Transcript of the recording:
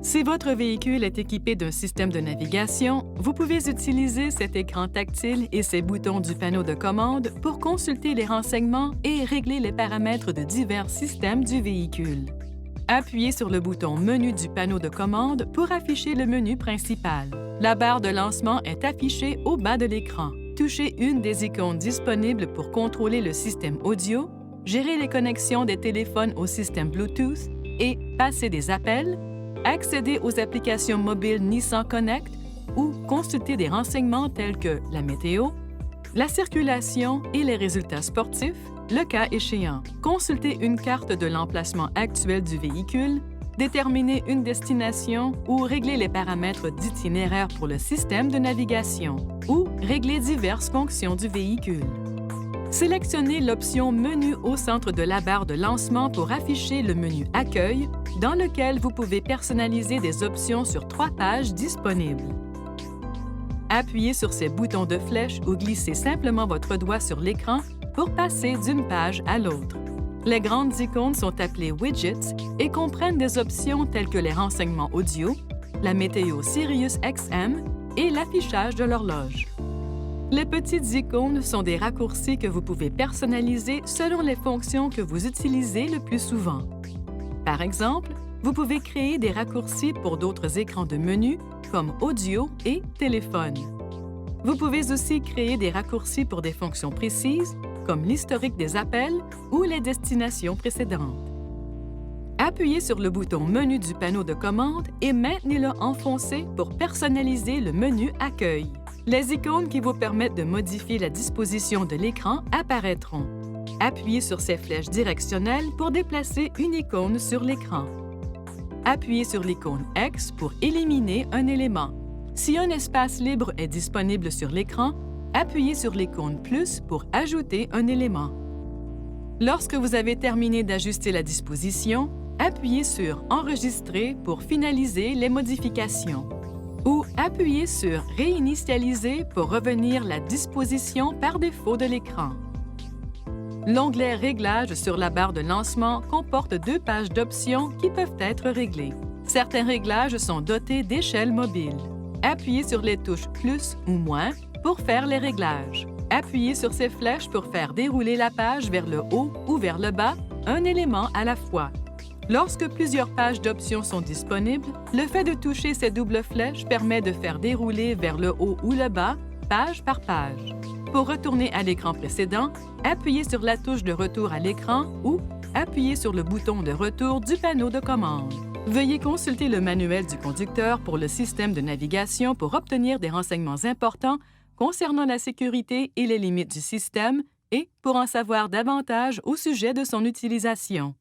Si votre véhicule est équipé d'un système de navigation, vous pouvez utiliser cet écran tactile et ces boutons du panneau de commande pour consulter les renseignements et régler les paramètres de divers systèmes du véhicule. Appuyez sur le bouton Menu du panneau de commande pour afficher le menu principal. La barre de lancement est affichée au bas de l'écran. Touchez une des icônes disponibles pour contrôler le système audio, gérer les connexions des téléphones au système Bluetooth et passer des appels, accéder aux applications mobiles Nissan Connect ou consulter des renseignements tels que la météo, la circulation et les résultats sportifs, le cas échéant. Consulter une carte de l'emplacement actuel du véhicule, déterminer une destination ou régler les paramètres d'itinéraire pour le système de navigation ou régler diverses fonctions du véhicule. Sélectionnez l'option Menu au centre de la barre de lancement pour afficher le menu Accueil, dans lequel vous pouvez personnaliser des options sur 3 pages disponibles. Appuyez sur ces boutons de flèche ou glissez simplement votre doigt sur l'écran pour passer d'une page à l'autre. Les grandes icônes sont appelées Widgets et comprennent des options telles que les renseignements audio, la météo Sirius XM et l'affichage de l'horloge. Les petites icônes sont des raccourcis que vous pouvez personnaliser selon les fonctions que vous utilisez le plus souvent. Par exemple, vous pouvez créer des raccourcis pour d'autres écrans de menu comme audio et téléphone. Vous pouvez aussi créer des raccourcis pour des fonctions précises comme l'historique des appels ou les destinations précédentes. Appuyez sur le bouton Menu du panneau de commande et maintenez-le enfoncé pour personnaliser le menu Accueil. Les icônes qui vous permettent de modifier la disposition de l'écran apparaîtront. Appuyez sur ces flèches directionnelles pour déplacer une icône sur l'écran. Appuyez sur l'icône X pour éliminer un élément. Si un espace libre est disponible sur l'écran, appuyez sur l'icône Plus pour ajouter un élément. Lorsque vous avez terminé d'ajuster la disposition, appuyez sur Enregistrer pour finaliser les modifications. Ou appuyez sur Réinitialiser pour revenir la disposition par défaut de l'écran. L'onglet Réglages sur la barre de lancement comporte 2 pages d'options qui peuvent être réglées. Certains réglages sont dotés d'échelles mobiles. Appuyez sur les touches Plus ou Moins pour faire les réglages. Appuyez sur ces flèches pour faire dérouler la page vers le haut ou vers le bas, un élément à la fois. Lorsque plusieurs pages d'options sont disponibles, le fait de toucher ces doubles flèches permet de faire dérouler vers le haut ou le bas, page par page. Pour retourner à l'écran précédent, appuyez sur la touche de retour à l'écran ou appuyez sur le bouton de retour du panneau de commande. Veuillez consulter le manuel du conducteur pour le système de navigation pour obtenir des renseignements importants concernant la sécurité et les limites du système et pour en savoir davantage au sujet de son utilisation.